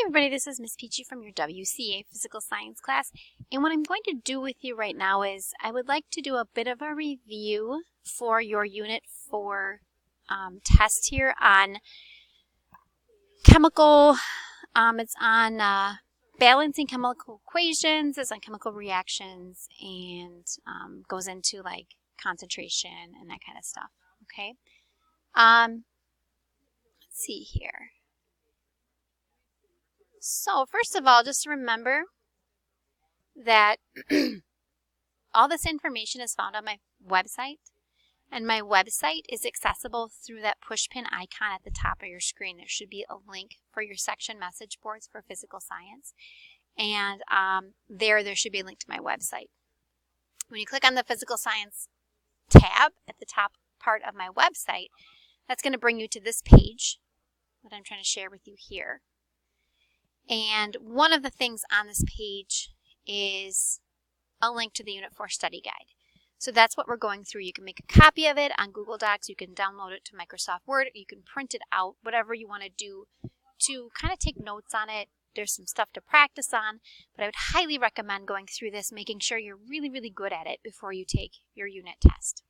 everybody, this is Miss Peachy from your WCA physical science class, and what I'm going to do with you right now is I would like to do a bit of a review for your Unit 4 test here on chemical, it's on balancing chemical equations, it's on chemical reactions, and goes into like concentration and that kind of stuff, okay? Let's see here. So first of all, just remember that all this information is found on my website, and my website is accessible through that pushpin icon at the top of your screen. There should be a link for your section message boards for physical science, and there should be a link to my website. When you click on the physical science tab at the top part of my website, that's going to bring you to this page that I'm trying to share with you here. And one of the things on this page is a link to the Unit 4 study guide. So that's what we're going through. You can make a copy of it on Google Docs, you can download it to Microsoft Word, you can print it out, whatever you want to do to kind of take notes on it. There's some stuff to practice on, but I would highly recommend going through this, making sure you're really, really good at it before you take your unit test.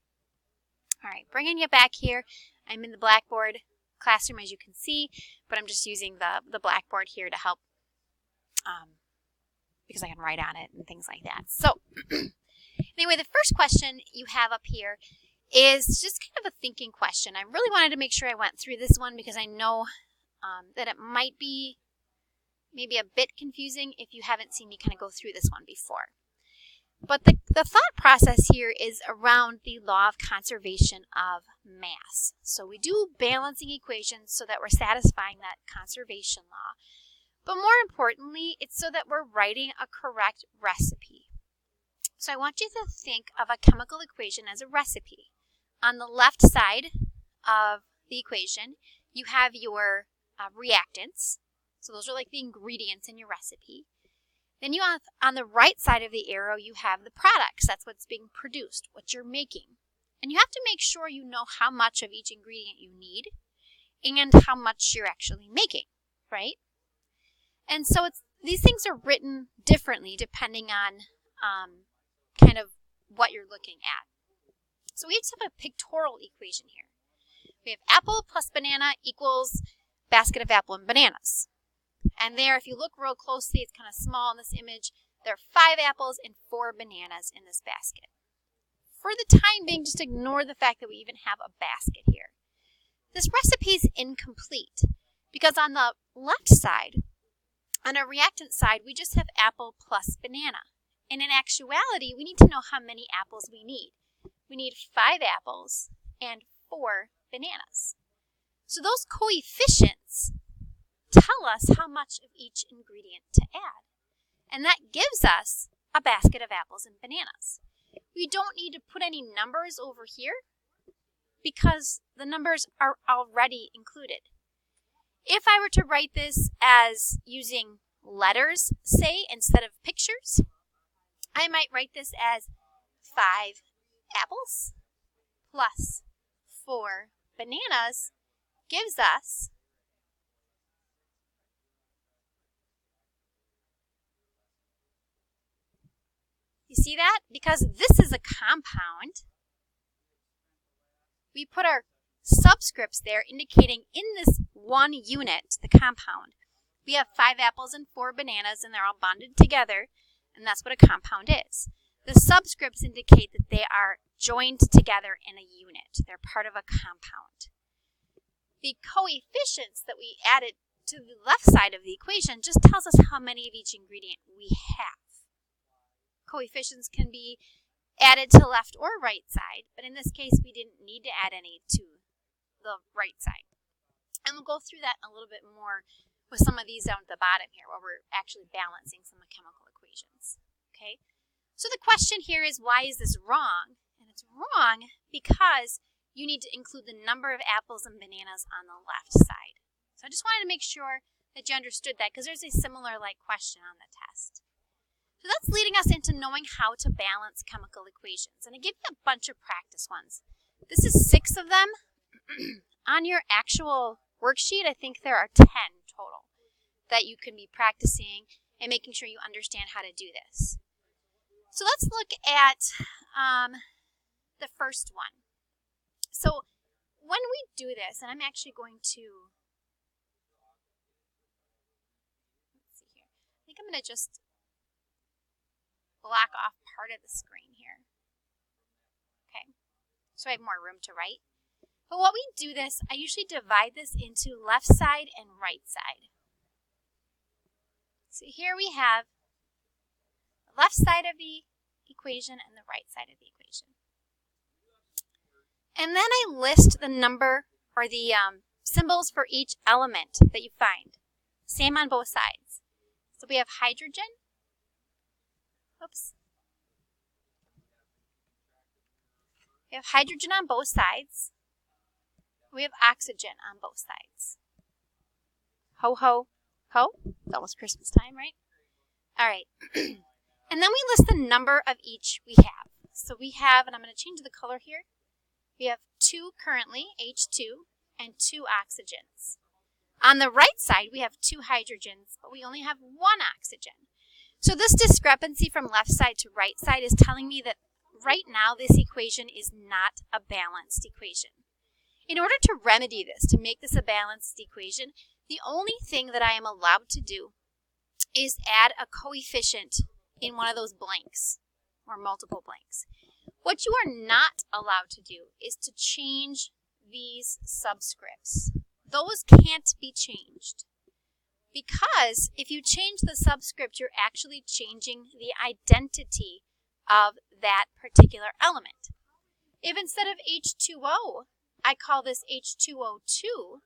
All right, bringing you back here. I'm in the Blackboard classroom, as you can see, but I'm just using the Blackboard here to help because I can write on it and things like that. So anyway, the first question you have up here is just kind of a thinking question. I really wanted to make sure I went through this one because I know that it might be maybe a bit confusing if you haven't seen me kind of go through this one before. But the thought process here is around the law of conservation of mass. So we do balancing equations so that we're satisfying that conservation law. But more importantly, it's so that we're writing a correct recipe. So I want you to think of a chemical equation as a recipe. On the left side of the equation, you have your reactants. So those are like the ingredients in your recipe. Then you have, on the right side of the arrow, you have the products. That's what's being produced, what you're making. And you have to make sure you know how much of each ingredient you need and how much you're actually making, right? And so these things are written differently depending on kind of what you're looking at. So we just have a pictorial equation here. We have apple plus banana equals basket of apple and bananas. And there, if you look real closely, it's kind of small in this image. There are 5 apples and 4 bananas in this basket. For the time being, just ignore the fact that we even have a basket here. This recipe is incomplete because on the left side, on our reactant side, we just have apple plus banana. And in actuality, we need to know how many apples we need. We need 5 apples and 4 bananas. So those coefficients tell us how much of each ingredient to add. And that gives us a basket of apples and bananas. We don't need to put any numbers over here because the numbers are already included. If I were to write this as using letters, say, instead of pictures, I might write this as 5 apples plus 4 bananas gives us you see that? Because this is a compound, we put our subscripts there indicating in this one unit, the compound, we have 5 apples and 4 bananas and they're all bonded together, and that's what a compound is. The subscripts indicate that they are joined together in a unit. They're part of a compound. The coefficients that we added to the left side of the equation just tells us how many of each ingredient we have. Coefficients can be added to left or right side, but in this case we didn't need to add any to the right side. And we'll go through that a little bit more with some of these down at the bottom here where we're actually balancing some of the chemical equations. Okay? So the question here is, why is this wrong? And it's wrong because you need to include the number of apples and bananas on the left side. So I just wanted to make sure that you understood that because there's a similar like question on the test. So that's leading us into knowing how to balance chemical equations. And I give you a bunch of practice ones. This is 6 of them. On your actual worksheet, I think there are 10 total. that you can be practicing and making sure you understand how to do this. So let's look at the first one. So when we do this, and I'm actually going to, let's see here. I think I'm going to just block off part of the screen here. Okay, so I have more room to write. But when we do this, I usually divide this into left side and right side. So here we have the left side of the equation and the right side of the equation. And then I list the number or the symbols for each element that you find. Same on both sides. So we have hydrogen. Oops. We have hydrogen on both sides. We have oxygen on both sides. Ho, ho, ho. It's almost Christmas time, right? All right. And then we list the number of each we have. So we have, and I'm going to change the color here. We have 2 currently, H2, and 2 oxygens. On the right side, we have 2 hydrogens, but we only have 1 oxygen. So this discrepancy from left side to right side is telling me that right now this equation is not a balanced equation. In order to remedy this, to make this a balanced equation, the only thing that I am allowed to do is add a coefficient in one of those blanks, or multiple blanks. What you are not allowed to do is to change these subscripts. Those can't be changed. Because if you change the subscript, you're actually changing the identity of that particular element. If instead of H2O, I call this H2O2,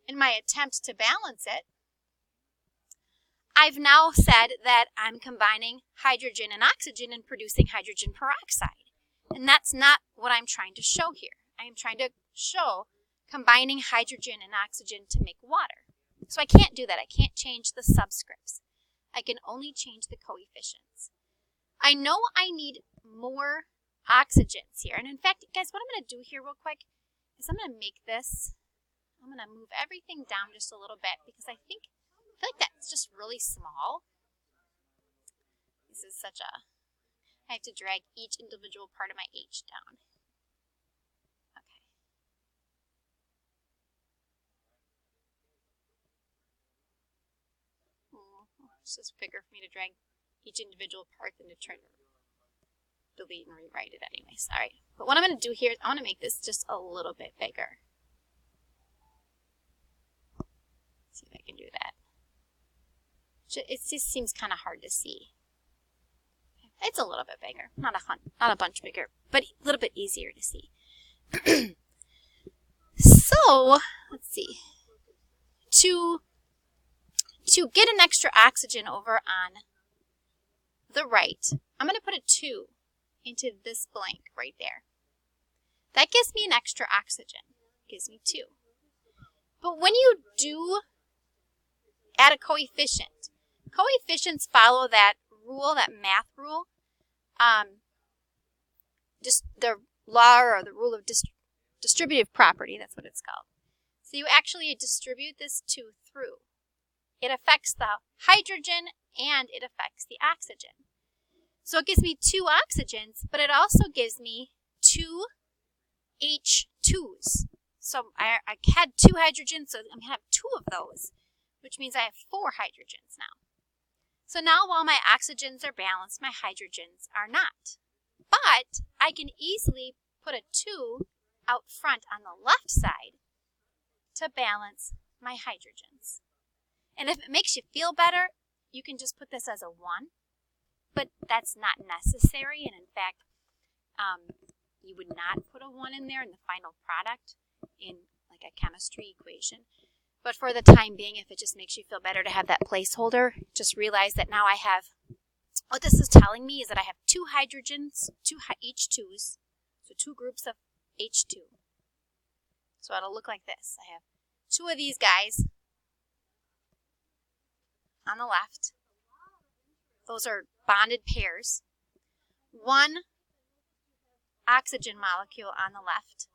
in my attempt to balance it, I've now said that I'm combining hydrogen and oxygen and producing hydrogen peroxide. And that's not what I'm trying to show here. I am trying to show combining hydrogen and oxygen to make water. So I can't do that. I can't change the subscripts. I can only change the coefficients. I know I need more oxygens here. And in fact, guys, what I'm going to do here real quick is I'm going to make this, I'm going to move everything down just a little bit because I feel like that's just really small. This is such a, I have to drag each individual part of my H down. Okay. It's just bigger for me to drag each individual part than to try to delete and rewrite it anyways. All right. But what I'm going to do here is I want to make this just a little bit bigger. Let's see if I can do that. It just seems kind of hard to see. It's a little bit bigger. Not a bunch bigger, but a little bit easier to see. So, let's see. To get an extra oxygen over on the right, I'm going to put a 2 into this blank right there. That gives me an extra oxygen. Gives me 2. But when you do add a coefficient, coefficients follow that rule, that math rule, just the law or the rule of distributive property, that's what it's called. So you actually distribute this 2 through. It affects the hydrogen and it affects the oxygen. So it gives me 2 oxygens, but it also gives me 2 H2s. So I had 2 hydrogens, so I'm going to have 2 of those, which means I have 4 hydrogens now. So now while my oxygens are balanced, my hydrogens are not. But I can easily put a 2 out front on the left side to balance my hydrogens. And if it makes you feel better, you can just put this as a 1. But that's not necessary. And in fact, you would not put a 1 in there in the final product in like a chemistry equation. But for the time being, if it just makes you feel better to have that placeholder, just realize that now I have, what this is telling me is that I have 2 hydrogens, 2 H2s, so 2 groups of H2. So it'll look like this. I have 2 of these guys on the left. Those are bonded pairs. 1 oxygen molecule on the left.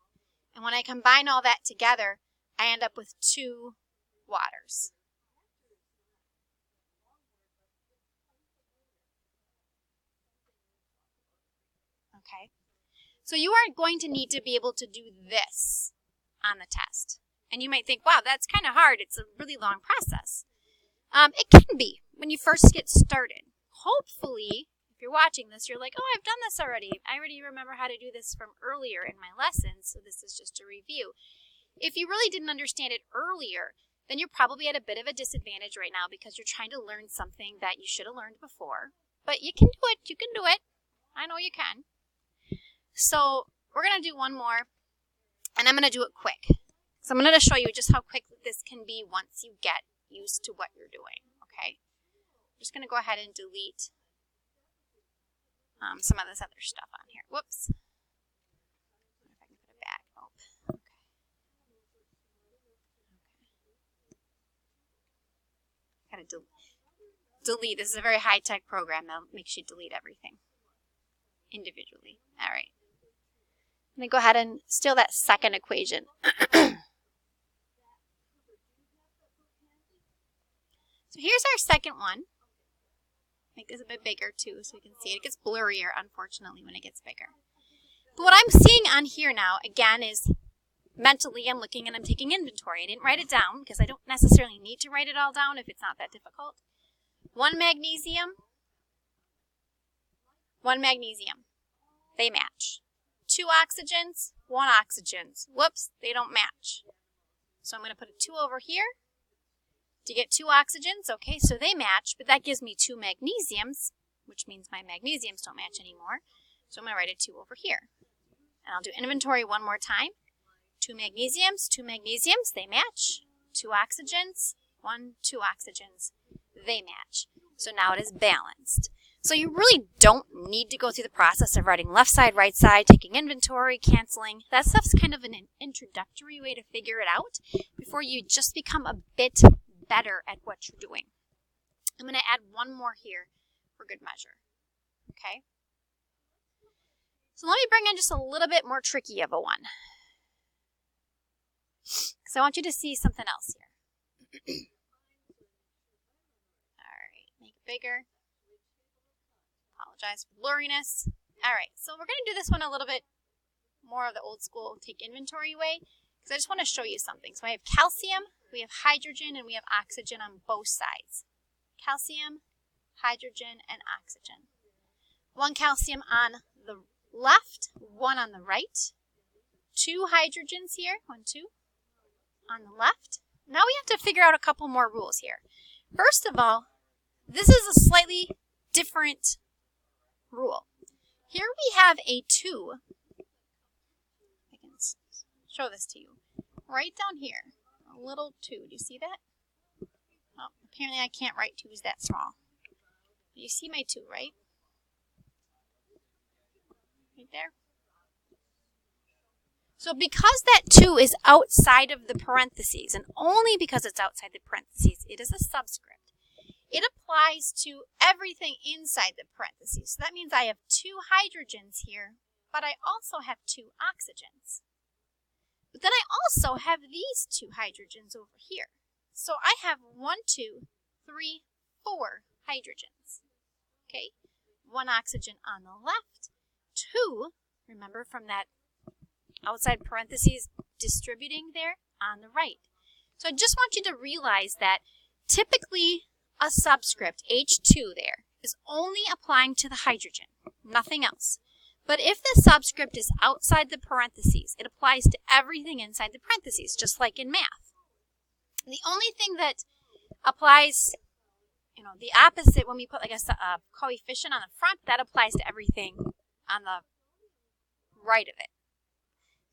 And when I combine all that together, I end up with 2 waters. Okay? So you are going to need to be able to do this on the test. And you might think, wow, that's kind of hard. It's a really long process. It can be when you first get started. Hopefully, if you're watching this, you're like, oh, I've done this already. I already remember how to do this from earlier in my lessons, so this is just a review. If you really didn't understand it earlier, then you're probably at a bit of a disadvantage right now because you're trying to learn something that you should have learned before. But you can do it. You can do it. I know you can. So we're going to do one more, and I'm going to do it quick. So I'm going to show you just how quick this can be once you get used to what you're doing, okay? I'm just going to go ahead and delete some of this other stuff on here. Whoops. I wonder if I can put it back. Oh, okay. Got to delete. This is a very high-tech program that makes you delete everything individually. All right. I'm going to go ahead and steal that second equation. So here's our second one. Make this a bit bigger too so you can see it. It gets blurrier, unfortunately, when it gets bigger. But what I'm seeing on here now, again, is mentally I'm looking and I'm taking inventory. I didn't write it down because I don't necessarily need to write it all down if it's not that difficult. 1 magnesium, 1 magnesium. They match. 2 oxygens, 1 oxygens. Whoops, they don't match. So I'm going to put a 2 over here to get 2 oxygens. Okay, so they match, but that gives me 2 magnesiums, which means my magnesiums don't match anymore. So I'm going to write a 2 over here. And I'll do inventory one more time. 2 magnesiums, they match. 2 oxygens, 1, 2 oxygens, they match. So now it is balanced. So you really don't need to go through the process of writing left side, right side, taking inventory, canceling. That stuff's kind of an introductory way to figure it out before you just become a bit better at what you're doing. I'm going to add one more here for good measure. Okay? So let me bring in just a little bit more tricky of a one. Because I want you to see something else here. Alright, make it bigger. Apologize for blurriness. Alright, so we're going to do this one a little bit more of the old school take inventory way. Because I just want to show you something. So I have calcium, we have hydrogen, and we have oxygen on both sides. Calcium, hydrogen, and oxygen. 1 calcium on the left, 1 on the right. 2 hydrogens here, 1, 2, on the left. Now we have to figure out a couple more rules here. First of all, this is a slightly different rule. Here we have a 2. I can show this to you. Right down here, a little 2. Do you see that? Oh, apparently I can't write 2's that small. You see my 2, right? Right there. So because that 2 is outside of the parentheses, and only because it's outside the parentheses, it is a subscript. It applies to everything inside the parentheses. So that means I have 2 hydrogens here, but I also have 2 oxygens. But then I also have these 2 hydrogens over here. So I have 1, 2, 3, 4 hydrogens. Okay? 1 oxygen on the left, 2, remember from that outside parentheses distributing there, on the right. So I just want you to realize that typically a subscript, H2 there, is only applying to the hydrogen, nothing else. But if the subscript is outside the parentheses, it applies to everything inside the parentheses, just like in math. The only thing that applies, the opposite, when we put like a coefficient on the front, that applies to everything on the right of it.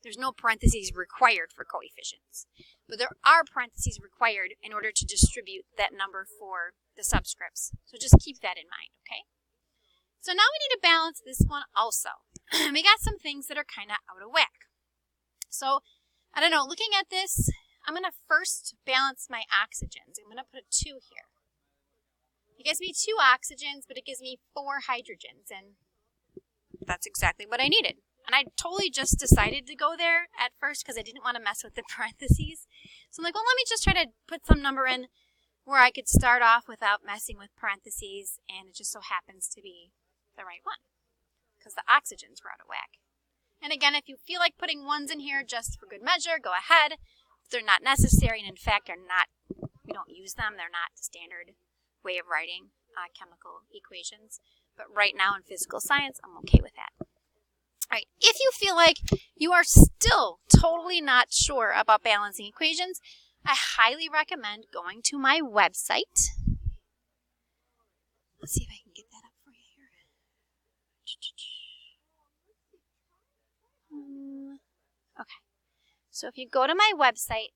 There's no parentheses required for coefficients. But there are parentheses required in order to distribute that number for the subscripts. So just keep that in mind, okay? So now we need to balance this one also. We got some things that are kind of out of whack. So, I don't know, looking at this, I'm going to first balance my oxygens. I'm going to put a 2 here. It gives me 2 oxygens, but it gives me 4 hydrogens, and that's exactly what I needed. And I totally just decided to go there at first because I didn't want to mess with the parentheses. So I'm like, well, let me just try to put some number in where I could start off without messing with parentheses, and it just so happens to be the right one. because the oxygens were out of whack. And again, if you feel like putting 1s in here just for good measure, go ahead. If they're not necessary, and in fact are not, we don't use them, they're not standard way of writing chemical equations. But right now in physical science, I'm okay with that. All right, if you feel like you are still totally not sure about balancing equations, I highly recommend going to my website. Let's see if I can get that up for you here. Okay, so if you go to my website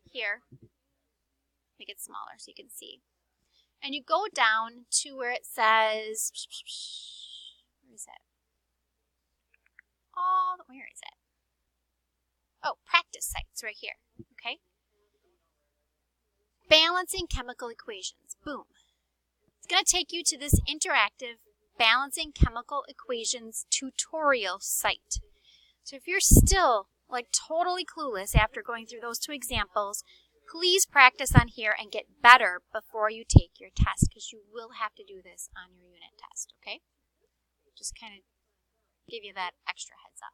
here, make it smaller so you can see, and you go down to where it says, where is it? Where is it? Oh, practice sites right here, okay? Balancing chemical equations, boom. It's going to take you to this interactive balancing chemical equations tutorial site. So if you're still like totally clueless after going through those 2 examples, please practice on here and get better before you take your test, because you will have to do this on your unit test, okay? Just kind of give you that extra heads up.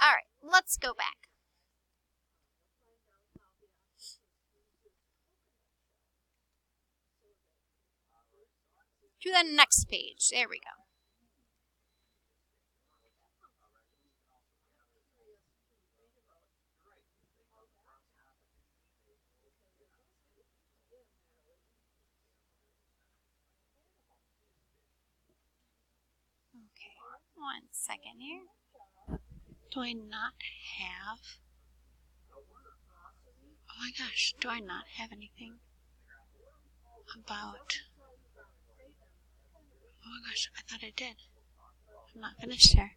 All right, let's go back. To the next page. There we go. Okay, 1 second here. Do I not have? Oh my gosh, do I not have anything about? Oh my gosh, I thought I did. I'm not finished here.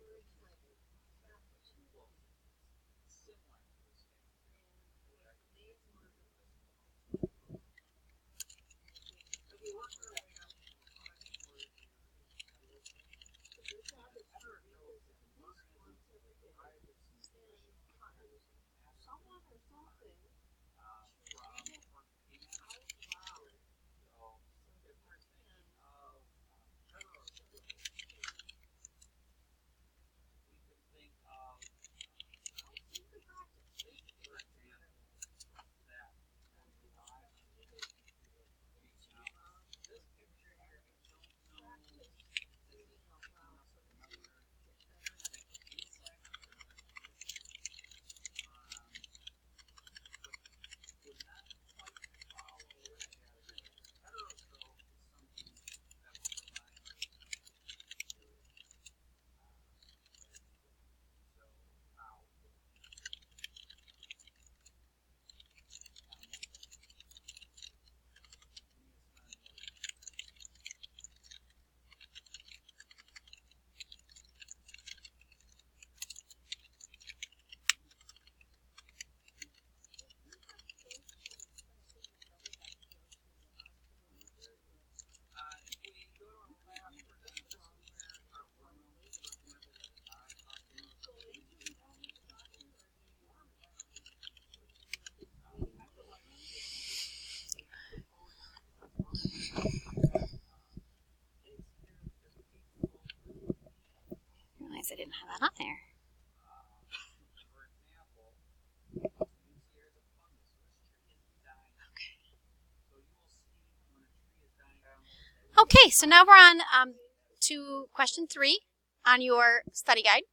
I didn't have that on there. Okay, so now we're on to question 3 on your study guide.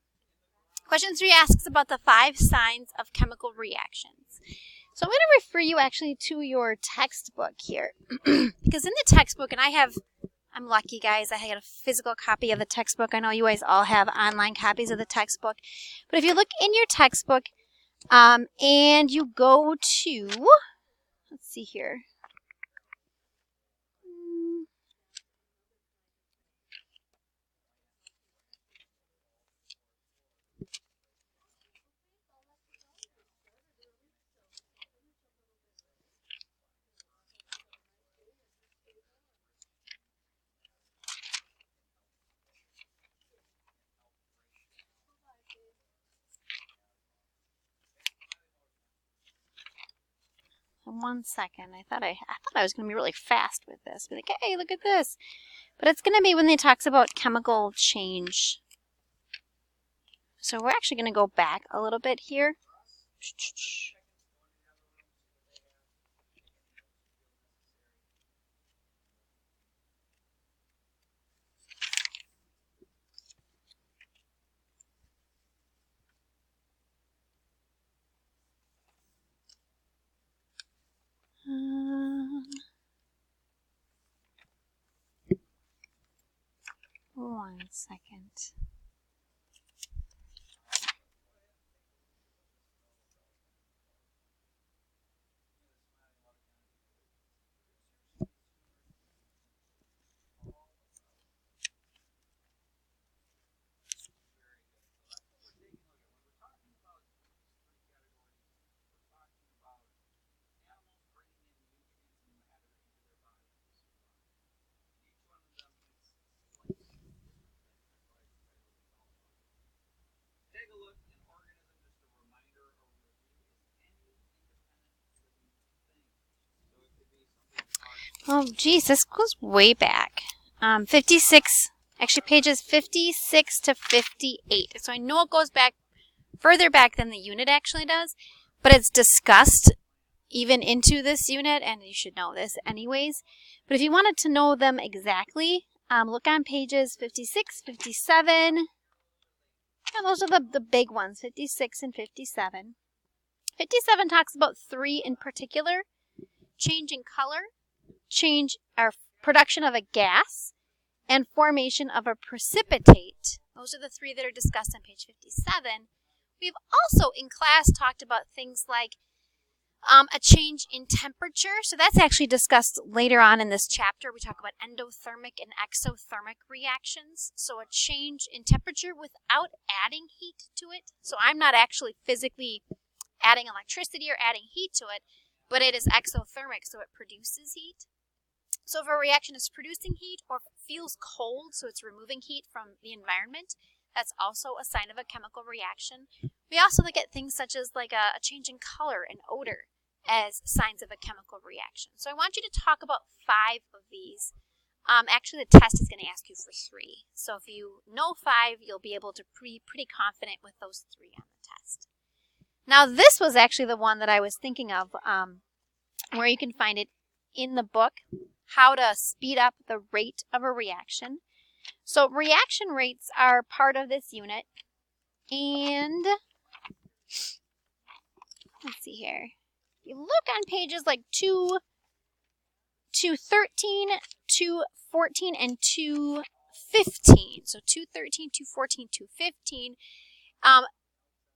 Question 3 asks about the 5 signs of chemical reactions. So I'm going to refer you actually to your textbook here. Because in the textbook, and I'm lucky, guys, I had a physical copy of the textbook. I know you guys all have online copies of the textbook. But if you look in your textbook and you go to, let's see here. One second. I thought I was going to be really fast with this. Be like, hey, look at this. But it's going to be when they talks about chemical change. So we're actually going to go back a little bit here. One second. Oh, geez, this goes way back. 56, actually pages 56 to 58. So I know it goes back further back than the unit actually does, but it's discussed even into this unit, and you should know this anyways. But if you wanted to know them exactly, look on pages 56, 57. And those are the big ones, 56 and 57. 57 talks about 3 in particular: change in color, change or production of a gas, and formation of a precipitate. Those are the 3 that are discussed on page 57. We've also in class talked about things like a change in temperature. So that's actually discussed later on in this chapter. We talk about endothermic and exothermic reactions. So a change in temperature without adding heat to it. So I'm not actually physically adding electricity or adding heat to it, but it is exothermic, so it produces heat. So if a reaction is producing heat or feels cold, so it's removing heat from the environment, that's also a sign of a chemical reaction. We also look at things such as like a change in color and odor as signs of a chemical reaction. So I want you to talk about 5 of these. Actually, the test is going to ask you for 3. So if you know 5, you'll be able to be pretty confident with those 3 on the test. Now, this was actually the one that I was thinking of, where you can find it in the book, how to speed up the rate of a reaction. So reaction rates are part of this unit, and let's see here. You look on pages like 213, 214, and 215. So 213, 214, 215.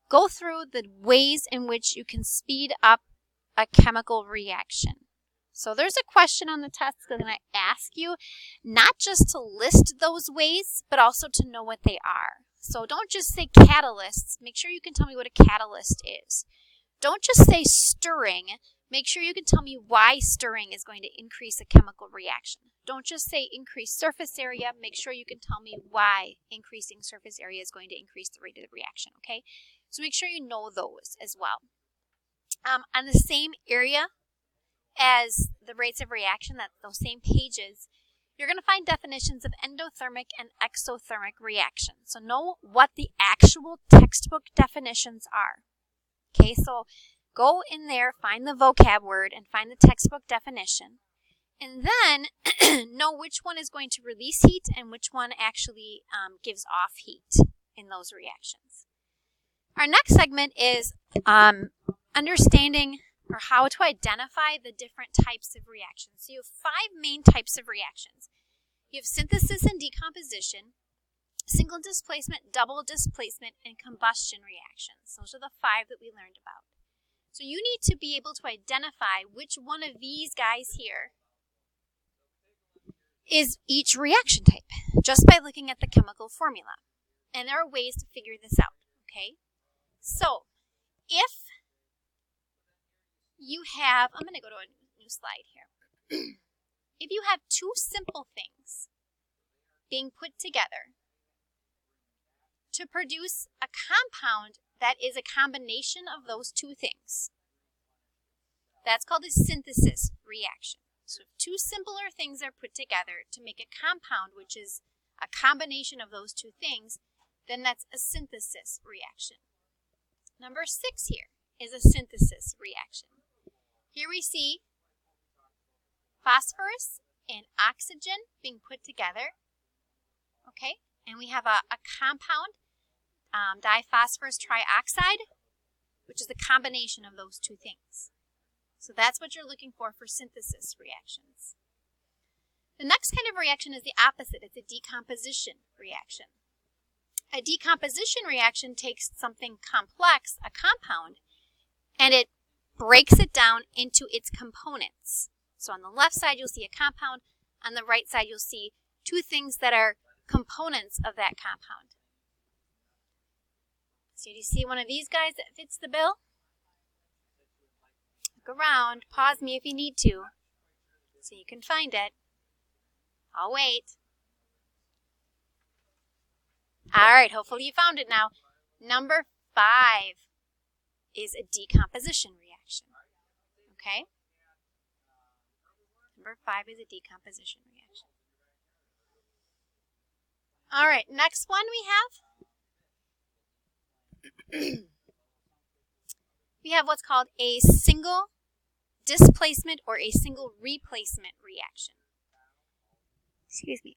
Go through the ways in which you can speed up a chemical reaction. So there's a question on the test that's going to ask you not just to list those ways, but also to know what they are. So don't just say catalysts. Make sure you can tell me what a catalyst is. Don't just say stirring. Make sure you can tell me why stirring is going to increase a chemical reaction. Don't just say increase surface area. Make sure you can tell me why increasing surface area is going to increase the rate of the reaction, okay? So make sure you know those as well. On the same area as the rates of reaction, those same pages, you're going to find definitions of endothermic and exothermic reactions. So know what the actual textbook definitions are. Okay, so go in there, find the vocab word, and find the textbook definition. And then know which one is going to release heat and which one actually gives off heat in those reactions. Our next segment is understanding or how to identify the different types of reactions. So you have 5 main types of reactions. You have synthesis and decomposition, single displacement, double displacement, and combustion reactions. Those are the 5 that we learned about. So you need to be able to identify which one of these guys here is each reaction type just by looking at the chemical formula. And there are ways to figure this out, okay? So if you have, I'm going to go to a new slide here. If you have 2 simple things being put together to produce a compound that is a combination of those 2 things, that's called a synthesis reaction. So if two similar things are put together to make a compound, which is a combination of those two things, then that's a synthesis reaction. Number 6 here is a synthesis reaction. Here we see phosphorus and oxygen being put together. Okay, and we have a compound, diphosphorus trioxide, which is the combination of those two things. So that's what you're looking for synthesis reactions. The next kind of reaction is the opposite. It's a decomposition reaction. A decomposition reaction takes something complex, a compound, and it breaks it down into its components. So on the left side, you'll see a compound. On the right side, you'll see two things that are components of that compound. So do you see one of these guys that fits the bill? Look around. Pause me if you need to, so you can find it. I'll wait. All right, hopefully you found it now. Number 5 is a decomposition reaction. Okay? Number 5 is a decomposition reaction. All right, next one we have what's called a single displacement or a single replacement reaction. Excuse me.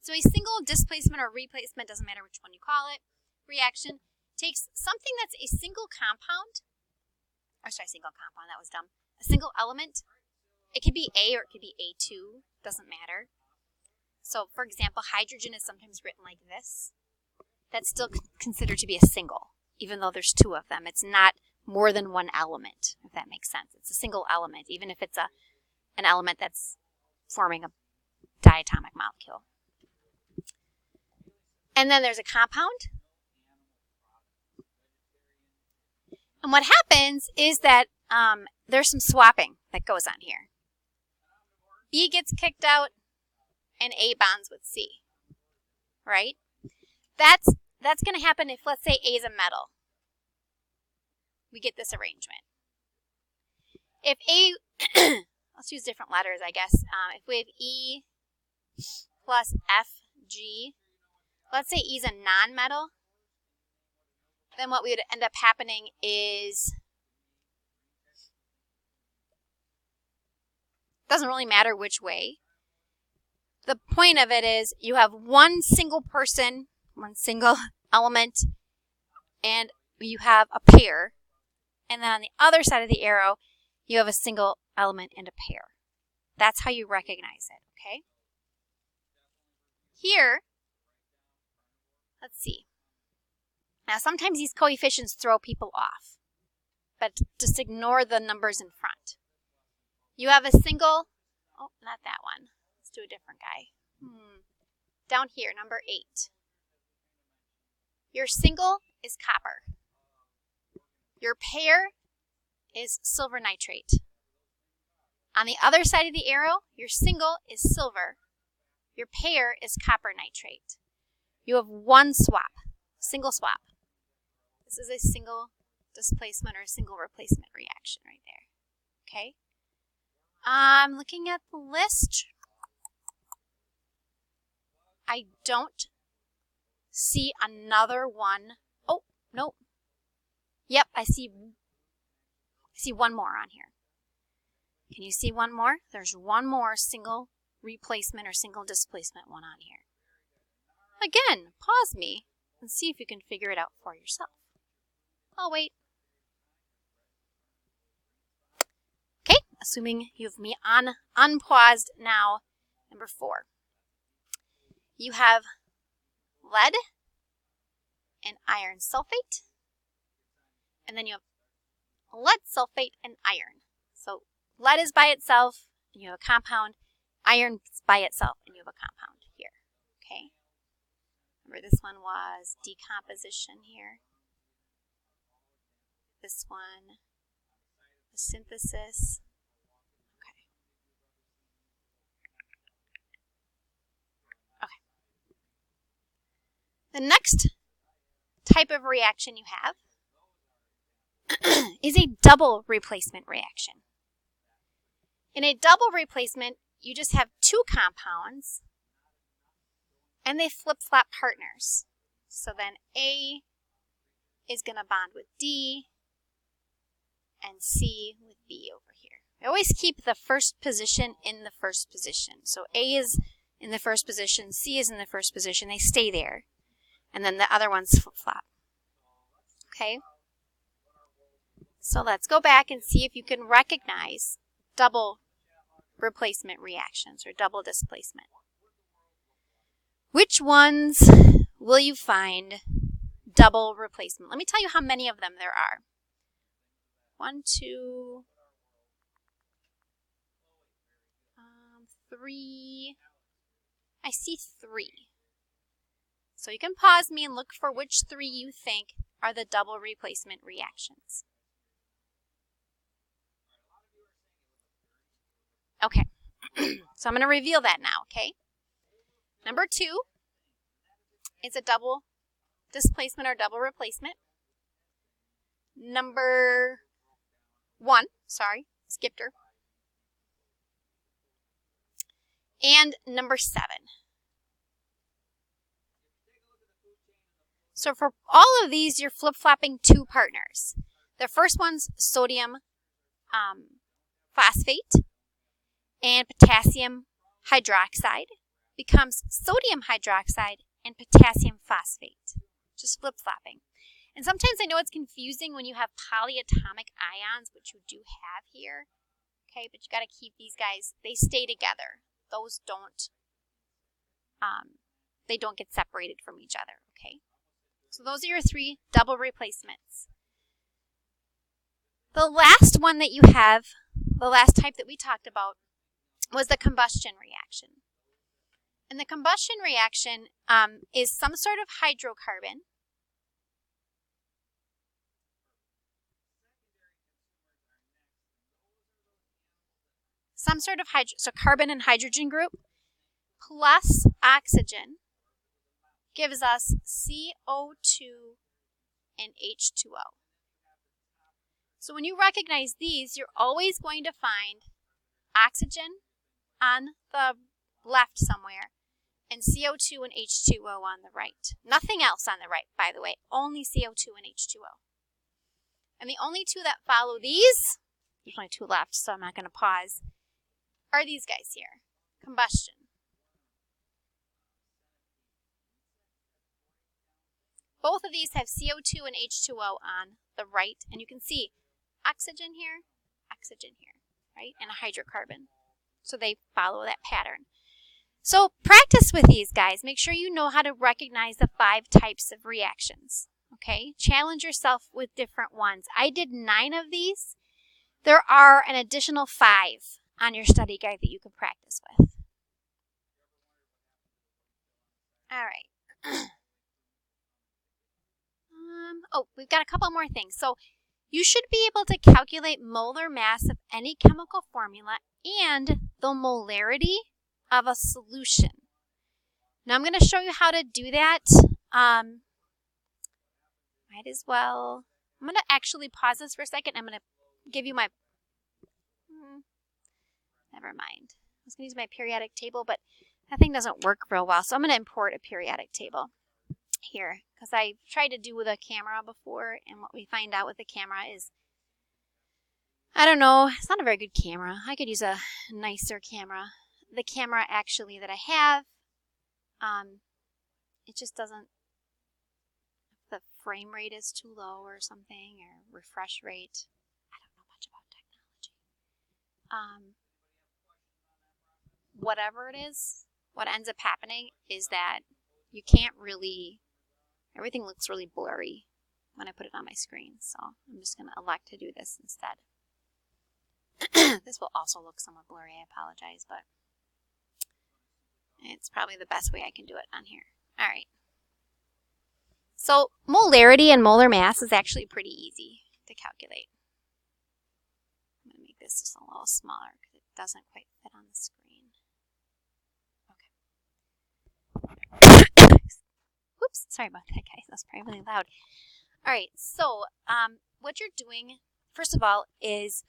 So a single displacement or replacement, doesn't matter which one you call it, reaction takes something that's a single compound, or sorry, single compound, that was dumb, a single element. It could be A or it could be A2, doesn't matter. So for example, hydrogen is sometimes written like this. That's still considered to be a single, even though there's 2 of them. It's not more than one element, if that makes sense. It's a single element, even if it's an element that's forming a diatomic molecule. And then there's a compound. And what happens is that there's some swapping that goes on here. B gets kicked out and A bonds with C, right? That's going to happen if, let's say, A is a metal. We get this arrangement. If A, let's use different letters, I guess. If we have E plus FG, let's say E is a non-metal, then what we would end up happening is, doesn't really matter which way. The point of it is you have one single person, one single element, and you have a pair. And then on the other side of the arrow, you have a single element and a pair. That's how you recognize it, okay? Here, let's see. Now, sometimes these coefficients throw people off, but just ignore the numbers in front. You have a single, oh, not that one. Let's do a different guy. Down here, number 8. Your single is copper. Your pair is silver nitrate. On the other side of the arrow, your single is silver. Your pair is copper nitrate. You have one swap, single swap. This is a single displacement or a single replacement reaction right there. Okay? I'm looking at the list. I don't see another one. Oh, nope. Yep, I see one more on here. Can you see one more? There's one more single replacement or single displacement one on here. Again, pause me and see if you can figure it out for yourself. I'll wait. Okay, assuming you have me unpaused now. Number 4. You have lead and iron sulfate. And then you have lead sulfate and iron. So lead is by itself, and you have a compound. Iron is by itself, and you have a compound here. Okay? Remember, this one was decomposition here. This one, the synthesis. Okay. Okay. The next type of reaction you have is a double replacement reaction. In a double replacement, you just have two compounds, and they flip-flop partners. So then A is going to bond with D, and C with B over here. I always keep the first position in the first position. So A is in the first position, C is in the first position. They stay there. And then the other ones flip-flop. Okay? So let's go back and see if you can recognize double replacement reactions or double displacement. Which ones will you find double replacement? Let me tell you how many of them there are. 1, 2, 3. I see 3. So you can pause me and look for which 3 you think are the double replacement reactions. Okay, so I'm going to reveal that now, okay? Number 2 is a double displacement or double replacement. Number 1, sorry, skipped her. And number 7. So for all of these, you're flip-flopping 2 partners. The first one's sodium phosphate and potassium hydroxide becomes sodium hydroxide and potassium phosphate. Just flip-flopping. And sometimes I know it's confusing when you have polyatomic ions, which you do have here. Okay, but you got to keep these guys, they stay together. Those don't, they don't get separated from each other, okay? So those are your 3 double replacements. The last one that you have, the last type that we talked about, was the combustion reaction. And the combustion reaction is some sort of hydrocarbon so carbon and hydrogen group plus oxygen gives us CO2 and H2O. So when you recognize these, you're always going to find oxygen on the left somewhere and CO2 and H2O on the right. Nothing else on the right, by the way, only CO2 and H2O. And the only 2 that follow these, there's only 2 left, so I'm not going to pause, are these guys here, combustion. Both of these have CO2 and H2O on the right, and you can see oxygen here, right, and a hydrocarbon. So they follow that pattern. So practice with these guys. Make sure you know how to recognize the 5 types of reactions, okay? Challenge yourself with different ones. I did 9 of these. There are an additional 5 on your study guide that you can practice with. All right. Oh, we've got a couple more things. So you should be able to calculate molar mass of any chemical formula and the molarity of a solution. Now I'm going to show you how to do that. Might as well. I'm going to actually pause this for a second. I'm going to give you my... Never mind. I was going to use my periodic table, but that thing doesn't work real well. So I'm going to import a periodic table here because I tried to do with a camera before, and what we find out with the camera is, I don't know, it's not a very good camera. I could use a nicer camera. The camera actually that I have, it just doesn't, the frame rate is too low or something, or refresh rate. I don't know much about technology. Whatever it is, what ends up happening is that you can't really, everything looks really blurry when I put it on my screen. So I'm just going to elect to do this instead. This will also look somewhat blurry, I apologize, but it's probably the best way I can do it on here. All right. So molarity and molar mass is actually pretty easy to calculate. I'm going to make this just a little smaller because it doesn't quite fit on the screen. Oops, sorry about that, guys. That's probably really loud. All right, so what you're doing, first of all, is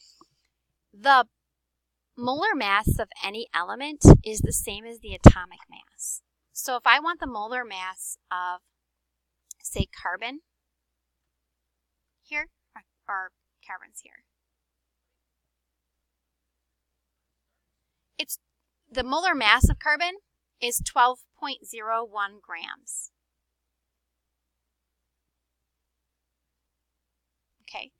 the molar mass of any element is the same as the atomic mass. So if I want the molar mass of, say, carbon here, or carbon's here, the molar mass of carbon is 12.01 grams. Okay,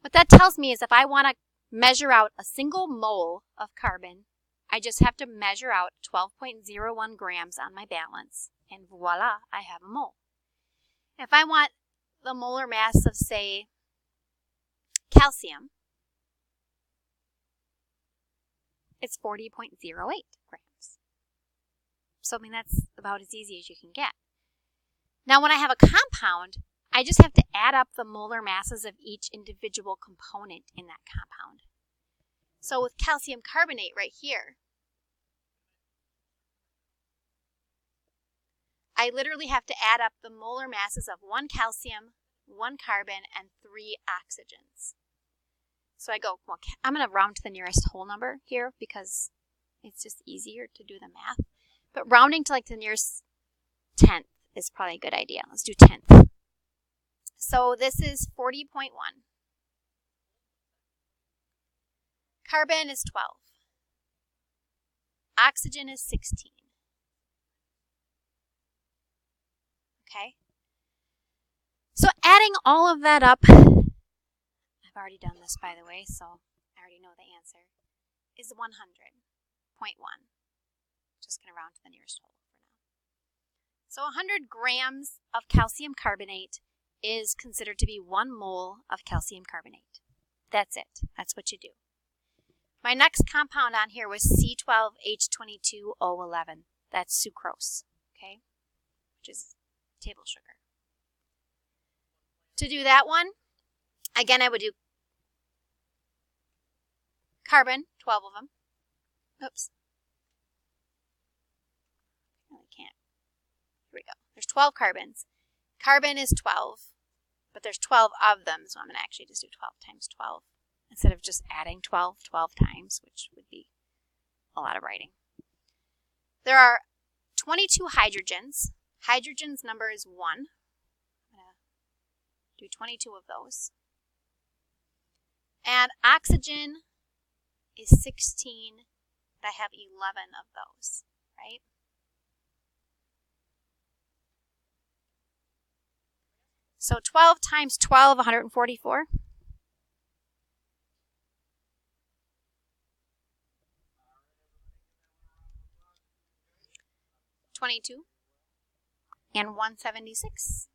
what that tells me is if I want to measure out a single mole of carbon, I just have to measure out 12.01 grams on my balance, and voila, I have a mole. If I want the molar mass of, say, calcium, it's 40.08 grams. So, I mean, that's about as easy as you can get. Now, when I have a compound, I just have to add up the molar masses of each individual component in that compound. So with calcium carbonate right here, I literally have to add up the molar masses of 1 calcium, 1 carbon, and 3 oxygens. So I go, well, I'm going to round to the nearest whole number here because it's just easier to do the math. But rounding to like the nearest tenth is probably a good idea. Let's do tenth. So this is 40.1. Carbon is 12. Oxygen is 16. Okay? So adding all of that up, I've already done this by the way, so I already know the answer, is 100.1. Just going to round to the nearest whole for now. So 100 grams of calcium carbonate is considered to be 1 mole of calcium carbonate. That's it. That's what you do. My next compound on here was C12H22O11. That's sucrose, okay, which is table sugar. To do that one, again, I would do carbon, 12 of them. Oops. No, I can't. Here we go. There's 12 carbons. Carbon is 12, but there's 12 of them, so I'm going to actually just do 12 times 12 instead of just adding 12 times, which would be a lot of writing. There are 22 hydrogens. Hydrogen's number is 1. I'm going to do 22 of those. And oxygen is 16. I have 11 of those, right? So 12 times 12, 144. 22 and 176.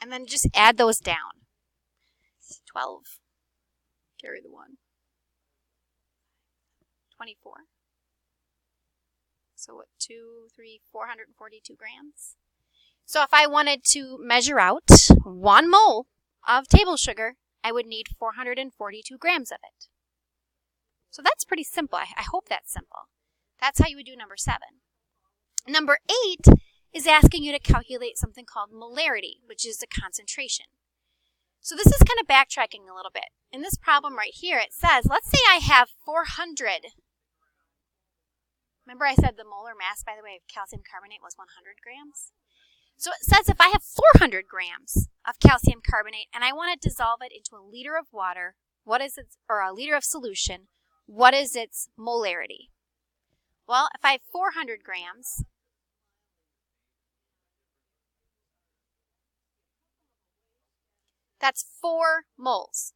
And then just add those down. 12, carry the 1. 24. So what, 442 grams? So if I wanted to measure out 1 mole of table sugar, I would need 442 grams of it. So that's pretty simple. I hope that's simple. That's how you would do number 7. Number 8 is asking you to calculate something called molarity, which is the concentration. So this is kind of backtracking a little bit. In this problem right here, it says, let's say I have 400. Remember I said the molar mass, by the way, of calcium carbonate was 100 grams? So it says if I have 400 grams of calcium carbonate and I want to dissolve it into a liter of water, what is its, or a liter of solution, what is its molarity? Well, if I have 400 grams, that's 4 moles.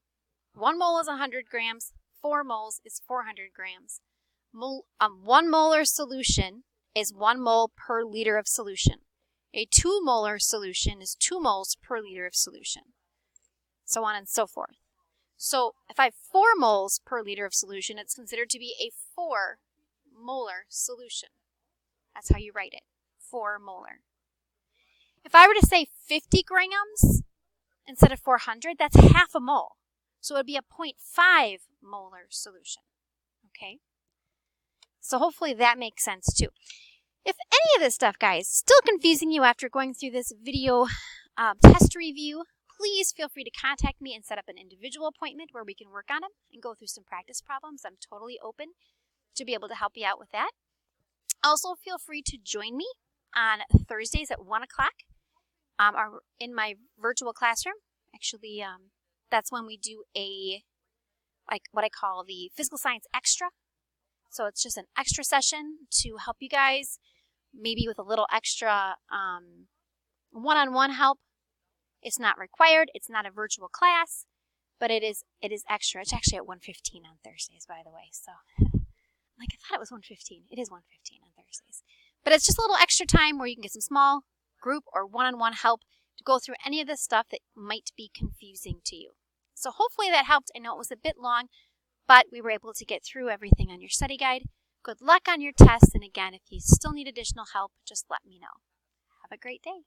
1 mole is 100 grams, 4 moles is 400 grams. 1 molar solution is 1 mole per liter of solution. A 2 molar solution is 2 moles per liter of solution. So on and so forth. So if I have 4 moles per liter of solution, it's considered to be a 4 molar solution. That's how you write it, 4 molar. If I were to say 50 grams instead of 400, that's half a mole. So it would be a 0.5 molar solution. Okay? So hopefully that makes sense too. If any of this stuff, guys, still confusing you after going through this video test review, please feel free to contact me and set up an individual appointment where we can work on them and go through some practice problems. I'm totally open to be able to help you out with that. Also, feel free to join me on Thursdays at 1 o'clock in my virtual classroom. Actually, that's when we do like what I call the Physical Science Extra. So it's just an extra session to help you guys, maybe with a little extra one-on-one help. It's not required. It's not a virtual class, but it is extra. It's actually at 1:15 on Thursdays, by the way. So, I thought it was 1:15. It is 1:15 on Thursdays. But it's just a little extra time where you can get some small group or one-on-one help to go through any of the stuff that might be confusing to you. So hopefully that helped. I know it was a bit long, but we were able to get through everything on your study guide. Good luck on your tests. And again, if you still need additional help, just let me know. Have a great day.